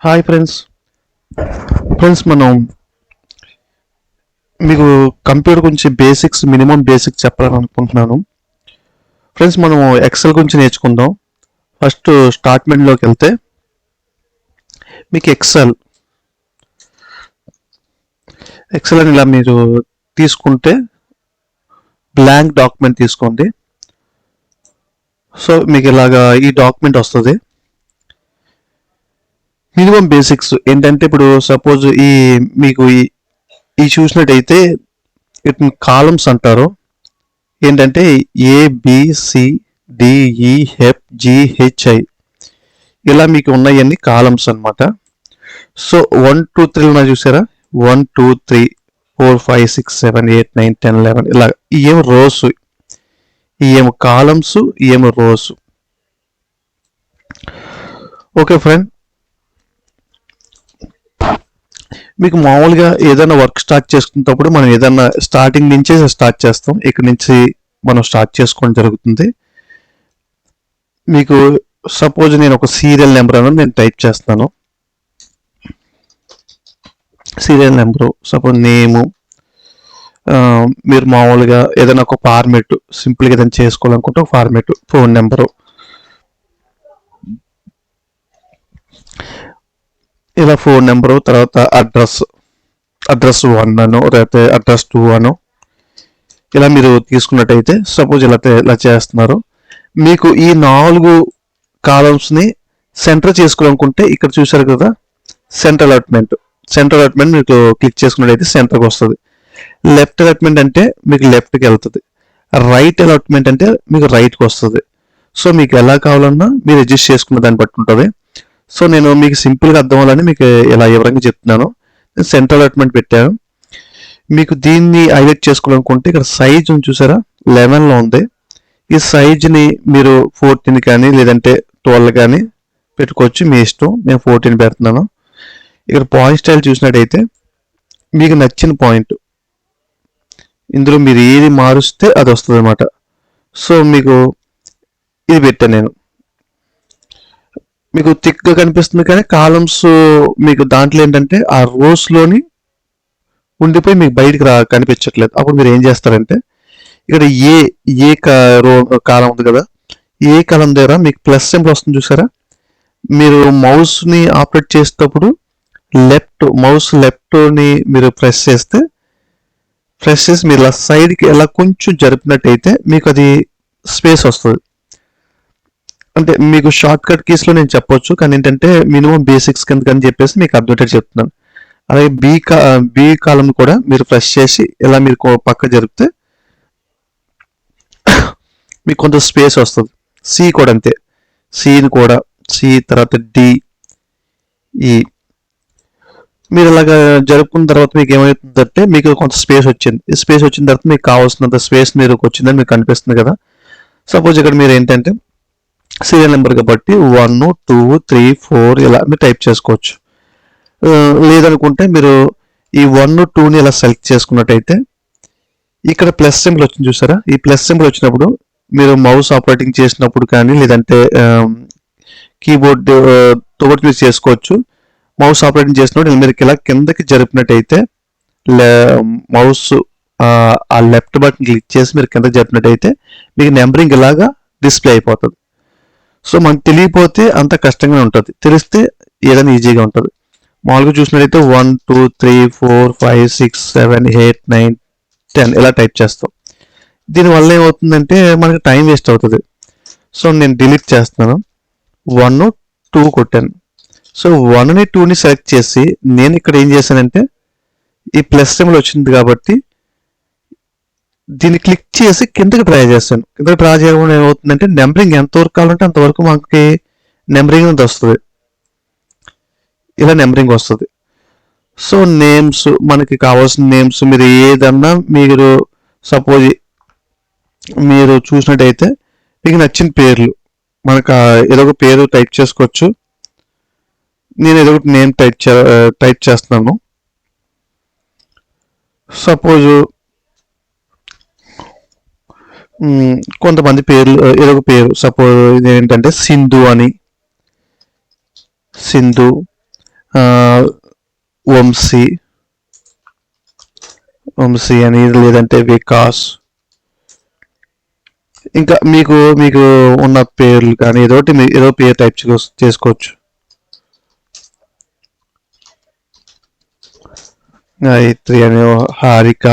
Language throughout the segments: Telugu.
Hi friends. మనం మీకు కంప్యూటర్ గురించి మినిమం బేసిక్స్ చెప్పాలని అనుకుంటున్నాను. ఫ్రెండ్స్, మనం ఎక్సెల్ గురించి నేర్చుకుందాం. ఫస్ట్ స్టార్ట్ మెనూలోకి వెళ్తే మీకు ఎక్సెల్ అని ఇలా మీరు తీసుకుంటే బ్లాంక్ డాక్యుమెంట్ తీసుకోండి. సో మీకు ఇలాగా ఈ డాక్యుమెంట్ వస్తుంది. మినిమం బేసిక్స్ ఏంటంటే, ఇప్పుడు సపోజ్ మీకు ఈ చూసినట్టయితే వీటిని కాలమ్స్ అంటారు. ఏంటంటే ABCDEFGHI ఇలా మీకు ఉన్నాయన్నీ కాలమ్స్ అన్నమాట. సో 1 2 3 ఉన్నాయి చూసారా, 1 2 3 4 5 6 7 8 9 10 11 ఇలా ఇవేమో రోస్, ఇవేమో కాలమ్స్, ఇవేమో రోస్. ఓకే ఫ్రెండ్, మీకు మామూలుగా ఏదైనా వర్క్ స్టార్ట్ చేసుకునేటప్పుడు మనం ఏదైనా స్టార్టింగ్ నుంచే స్టార్ట్ చేస్తాం. ఇక్కడ నుంచి మనం స్టార్ట్ చేసుకోవడం జరుగుతుంది. మీకు సపోజ్ నేను ఒక సీరియల్ నెంబర్ అని నేను టైప్ చేస్తాను. సీరియల్ నెంబరు, సపోజ్ నేము, మీరు మామూలుగా ఏదైనా ఒక ఫార్మేట్ సింపుల్గా ఏదైనా చేసుకోవాలనుకుంటే ఒక ఫార్మేట్, ఫోన్ నెంబరు, ఇలా ఫోన్ నెంబరు, తర్వాత అడ్రస్ 1 అను, లేకపోతే అడ్రస్ 2 అను ఇలా మీరు తీసుకున్నట్టయితే సపోజ్ ఇలా చేస్తున్నారు. మీకు ఈ 4 కాలమ్స్ని సెంటర్ చేసుకోవాలనుకుంటే ఇక్కడ చూసారు కదా, సెంటర్ అలాట్మెంట్ మీకు క్లిక్ చేసుకున్నట్టయితే సెంటర్కి వస్తుంది. లెఫ్ట్ అలాట్మెంట్ అంటే మీకు లెఫ్ట్కి వెళ్తుంది. రైట్ అలాట్మెంట్ అంటే మీకు రైట్కి వస్తుంది. సో మీకు ఎలా కావాలన్నా మీరు అడ్జస్ట్ చేసుకున్న దాన్ని బట్టి ఉంటుంది. సో నేను మీకు సింపుల్గా అర్థం అవ్వాలని మీకు ఇలా వివరంగా చెప్తున్నాను. నేను సెంటర్ అలాట్మెంట్ పెట్టాను. మీకు దీన్ని హైలైట్ చేసుకోవాలనుకుంటే ఇక్కడ సైజ్ చూసారా, 11లో ఉంది. ఈ సైజ్ని మీరు 14 కానీ లేదంటే 12 కానీ పెట్టుకోవచ్చు, మీ ఇష్టం. నేను 14 పెడుతున్నాను. ఇక్కడ పాయింట్ స్టైల్ చూసినట్టయితే మీకు నచ్చిన పాయింట్ ఇందులో మీరు ఏది మారుస్తే అది వస్తుంది అనమాట. సో మీకు ఇది పెట్టాను నేను. మీకు థిక్గా కనిపిస్తుంది కానీ కాలమ్స్ మీకు దాంట్లో ఏంటంటే ఆ రోస్లోని ఉండిపోయి మీకు బయటికి కనిపించట్లేదు. అప్పుడు మీరు ఏం చేస్తారంటే ఇక్కడ ఏ కాలం ఉంది కదా, ఏ కాలం దగ్గర మీకు ప్లస్ సింబల్ వస్తుంది చూసారా, మీరు మౌస్ని ఆపరేట్ చేసేటప్పుడు మౌస్ లెఫ్ట్ని మీరు ప్రెస్ చేసి మీరు ఇలా సైడ్కి ఎలా కొంచెం జరిపినట్టయితే మీకు అది స్పేస్ వస్తుంది. అంటే మీకు షార్ట్ కట్ కీస్లో నేను చెప్పొచ్చు, కానీ ఏంటంటే మినిమం బేసిక్స్ కింద అని చెప్పేసి మీకు అప్డేటెడ్ చెప్తున్నాను. అలాగే బి కాలం కూడా మీరు ప్రెస్ చేసి ఇలా మీరు పక్క జరిపితే మీకు కొంత స్పేస్ వస్తుంది. సి కూడా అంతే, సి తర్వాత డిఈ మీరు ఇలాగా జరుపుకున్న తర్వాత మీకు ఏమవుతుందంటే మీకు కొంత స్పేస్ వచ్చింది. ఈ స్పేస్ వచ్చిన తర్వాత మీకు కావాల్సినంత స్పేస్ మీరు వచ్చిందని మీకు కనిపిస్తుంది కదా. సపోజ్ ఇక్కడ మీరు ఏంటంటే సీరియల్ నెంబర్ కాబట్టి 1 2 3 4 ఇలా మీరు టైప్ చేసుకోవచ్చు. లేదనుకుంటే మీరు ఈ 1 2ని ఇలా సెలెక్ట్ చేసుకున్నట్టయితే ఇక్కడ ప్లస్ సింబల్ వచ్చింది చూసారా, ఈ ప్లస్ సింబల్ వచ్చినప్పుడు మీరు మౌస్ ఆపరేటింగ్ చేసినప్పుడు కానీ లేదంటే కీబోర్డ్ తో మీరు చేసుకోవచ్చు. మౌస్ ఆపరేటింగ్ చేసినప్పుడు మీరు ఇలా కిందకి జరిపినట్టయితే మౌస్ ఆ లెఫ్ట్ బటన్ క్లిక్ చేసి మీరు కిందకి జరిపినట్టయితే మీకు నెంబరింగ్ ఇలాగా డిస్ప్లే అయిపోతుంది. సో మనకు తెలియపోతే అంత కష్టంగా ఉంటుంది, తెలిస్తే ఏదైనా ఈజీగా ఉంటుంది. మామూలుగా చూసినట్టయితే 1 2 3 4 5 6 7 8 9 10 ఇలా టైప్ చేస్తాం. దీనివల్ల ఏమవుతుందంటే మనకి టైం వేస్ట్ అవుతుంది. సో నేను డిలీట్ చేస్తున్నాను. 1 2 కొట్టాను. సో 1ని 2ని సెలెక్ట్ చేసి నేను ఇక్కడ ఏం చేశానంటే ఈ ప్లస్ సింబల్ వచ్చింది కాబట్టి దీన్ని క్లిక్ చేసి కిందకి డ్రా చేస్తాను. కిందకి డ్రా చేయడం ఏమవుతుందంటే నెంబరింగ్ ఎంతవరకు కావాలంటే అంతవరకు మనకి నెంబరింగ్ అంత వస్తుంది. ఇలా నెంబరింగ్ వస్తుంది. సో నేమ్స్, మనకి కావాల్సిన నేమ్స్ మీరు ఏదన్నా మీరు సపోజ్ మీరు చూసినట్టయితే మీకు నచ్చిన పేర్లు మనకు ఏదో ఒక పేరు టైప్ చేసుకోవచ్చు. నేను ఏదో ఒకటి నేమ్ టైప్ చేస్తున్నాను. సపోజ్ కొంతమంది పేర్లు ఏదో ఒక పేరు, సపోజ్ ఏంటంటే సింధు వంశీ వంశీ అని, లేదంటే వికాస్, ఇంకా మీకు మీకు ఉన్న పేర్లు కానీ ఏదో ఒకటి ఏదో పేరు టైప్ చేసుకోవచ్చు. గాయత్రి అని, హారిక,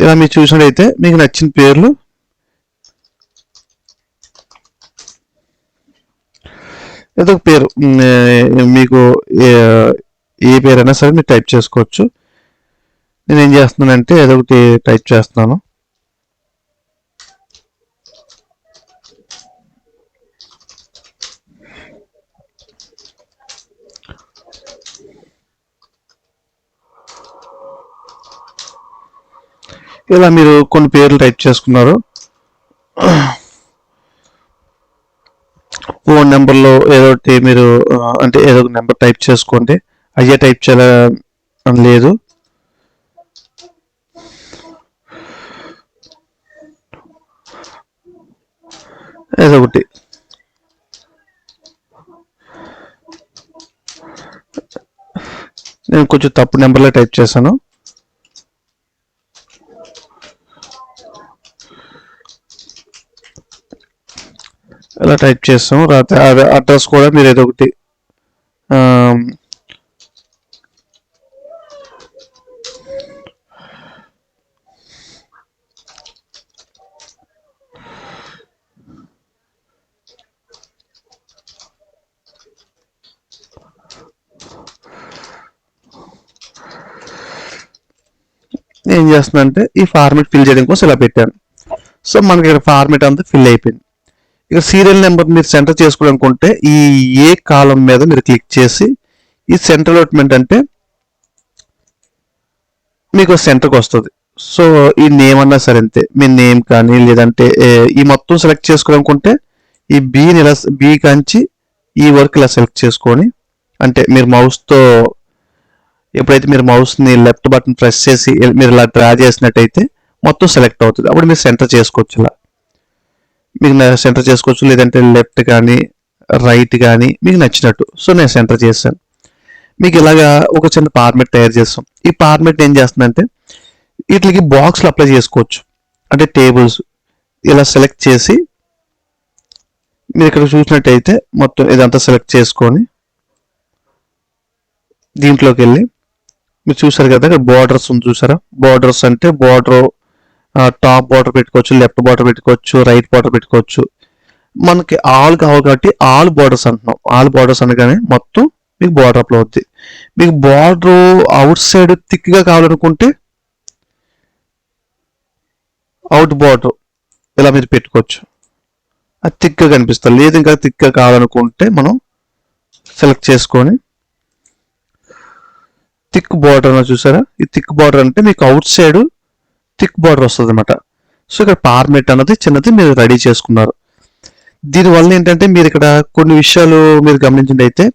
ఇలా మీరు చూసినట్టయితే మీకు నచ్చిన పేర్లు ఏదో ఒక పేరు మీకు ఏ పేరైనా సరే మీరు టైప్ చేసుకోవచ్చు. నేను ఏం చేస్తున్నానంటే ఏదో ఒకటి టైప్ చేస్తున్నాను. ఇలా మీరు కొన్ని పేర్లు టైప్ చేసుకున్నారు. ఫోన్ నెంబర్లో ఏదో ఒకటి మీరు అంటే ఏదో ఒక నెంబర్ టైప్ చేసుకోండి. అయ్యే టైప్ చేయాలని లేదు. ఏదో ఒకటి నేను కొంచెం తప్పు నెంబర్లో టైప్ చేశాను. ఇలా టైప్ చేస్తాం. రాత్రి అడ్రస్ కూడా మీరు ఏదో ఒకటి ఏం చేస్తుందంటే ఈ ఫార్మేట్ ఫిల్ చేయడం కోసం ఇలా పెట్టాను. సో మనకి ఇక్కడ ఫార్మేట్ అంతా ఫిల్ అయిపోయింది. ఇక సీరియల్ నెంబర్ మీరు సెంటర్ చేసుకోవాలనుకుంటే ఈ ఏ కాలం మీద మీరు క్లిక్ చేసి ఈ సెంటర్ అలాట్మెంట్ అంటే మీకు సెంటర్కి వస్తుంది. సో ఈ నేమ్ అన్నా సరే అంతే, మీ నేమ్ కానీ లేదంటే ఈ మొత్తం సెలెక్ట్ చేసుకోవాలనుకుంటే ఈ బీని ఇలా బీ కాంచి ఈ వర్క్ ఇలా సెలెక్ట్ చేసుకొని, అంటే మీరు మౌస్తో ఎప్పుడైతే మీరు మౌస్ని లెఫ్ట్ బటన్ ప్రెస్ చేసి మీరు ఇలా డ్రా చేసినట్టయితే మొత్తం సెలెక్ట్ అవుతుంది. అప్పుడు మీరు సెంటర్ చేసుకోవచ్చు. ఇలా మీకు సెంటర్ చేసుకోవచ్చు, లేదంటే లెఫ్ట్ కానీ రైట్ కానీ మీకు నచ్చినట్టు. సో నేను సెంటర్ చేశాను. మీకు ఇలాగా ఒక చిన్న ఫార్మేట్ తయారు చేస్తాం. ఈ ఫార్మేట్ ఏం చేస్తుందంటే వీటికి బాక్స్లు అప్లై చేసుకోవచ్చు. అంటే టేబుల్స్ ఇలా సెలెక్ట్ చేసి మీరు ఇక్కడ చూసినట్టయితే మొత్తం ఇదంతా సెలెక్ట్ చేసుకొని దీంట్లోకి వెళ్ళి మీరు చూసారు కదా ఇక్కడ బార్డర్స్ ఉంది చూసారా. బార్డర్స్ అంటే బార్డర్ టాప్ బార్డర్ పెట్టుకోవచ్చు, లెఫ్ట్ బార్డర్ పెట్టుకోవచ్చు, రైట్ బార్డర్ పెట్టుకోవచ్చు. మనకి ఆల్ కావాలి కాబట్టి ఆల్ బార్డర్స్ అంటున్నాం. ఆల్ బార్డర్స్ అనగానే మొత్తం మీకు బార్డర్ అప్లో అవుద్ది. మీకు బార్డర్ అవుట్ సైడ్ థిక్గా కావాలనుకుంటే అవుట్ బార్డర్ ఇలా మీరు పెట్టుకోవచ్చు, అది థిక్గా కనిపిస్తుంది. లేదు ఇంకా థిక్గా కావాలనుకుంటే మనం సెలెక్ట్ చేసుకొని థిక్ బార్డర్ అని చూసారా. ఈ థిక్ బార్డర్ అంటే మీకు అవుట్ సైడ్ థిక్ బార్డర్ వస్తుంది అనమాట. సో ఇక్కడ ఫార్మేట్ అన్నది చిన్నది మీరు రెడీ చేసుకున్నారు. దీనివల్ల ఏంటంటే మీరు ఇక్కడ కొన్ని విషయాలు మీరు గమనించినట్టయితే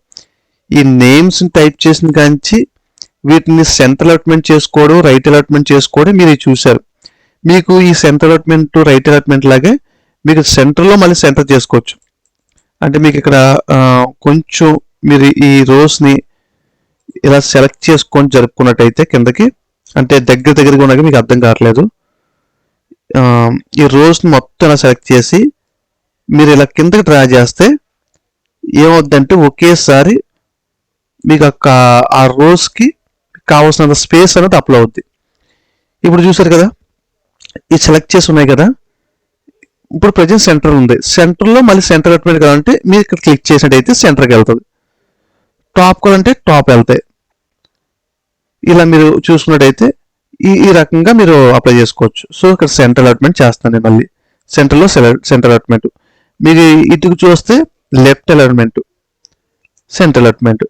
ఈ నేమ్స్ టైప్ చేసిన కాంచి వీటిని సెంటర్ అలాట్మెంట్ చేసుకోవడం, రైట్ అలాట్మెంట్ చేసుకోవడం మీరు చూశారు. మీకు ఈ సెంటర్ అలాట్మెంట్ రైట్ అలాట్మెంట్ లాగే మీకు సెంటర్లో మళ్ళీ సెంటర్ చేసుకోవచ్చు. అంటే మీకు ఇక్కడ కొంచెం మీరు ఈ రోస్ని ఇలా సెలెక్ట్ చేసుకొని జరుపుకున్నట్టయితే కిందకి, అంటే దగ్గరగా ఉన్నాక మీకు అర్థం కావట్లేదు. ఈ రోస్ని మొత్తం ఇలా సెలెక్ట్ చేసి మీరు ఇలా కిందకి డ్రా చేస్తే ఏమవుద్దంటే ఒకేసారి మీకు ఆ రోస్కి కావాల్సినంత స్పేస్ అనేది అప్లో అవుద్ది. ఇప్పుడు చూసారు కదా ఈ సెలెక్ట్ చేసి ఉన్నాయి కదా. ఇప్పుడు ప్రజెంట్ సెంటర్ ఉంది. సెంటర్లో మళ్ళీ సెంటర్ అలాట్మెంట్ కావాలంటే మీరు ఇక్కడ క్లిక్ చేసినట్టయితే సెంటర్కి వెళ్తుంది. టాప్ కావాలంటే టాప్ వెళ్తాయి. ఇలా మీరు చూసుకున్నట్టయితే ఈ రకంగా మీరు అప్లై చేసుకోవచ్చు. సో ఇక్కడ సెంటర్ అలాట్మెంట్ చేస్తాను నేను. మళ్ళీ సెంటర్లో సెంటర్ అలాట్మెంట్, మీరు ఇటుకు చూస్తే లెఫ్ట్ అలాట్మెంట్, సెంటర్ అలాట్మెంట్,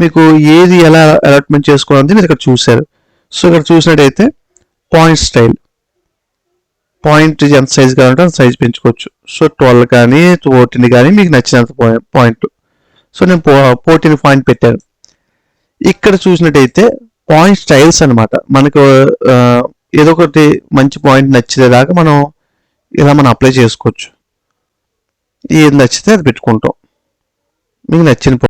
మీకు ఏది ఎలా అలాట్మెంట్ చేసుకోవాలని మీరు ఇక్కడ చూశారు. సో ఇక్కడ చూసినట్టయితే పాయింట్ స్టైల్, పాయింట్ ఎంత సైజ్ కావాలంటే అంత సైజ్ పెంచుకోవచ్చు. సో 12 కానీ 14 కానీ మీకు నచ్చినంత పాయింట్. సో నేను 14 పాయింట్ పెట్టాను. ఇక్కడ చూసినట్టయితే పాయింట్ స్టైల్స్ అనమాట. మనకు ఏదో ఒకటి మంచి పాయింట్ నచ్చేదాకా మనం ఇలా అప్లై చేసుకోవచ్చు. ఏది నచ్చితే అది పెట్టుకుంటాం. మీకు నచ్చిన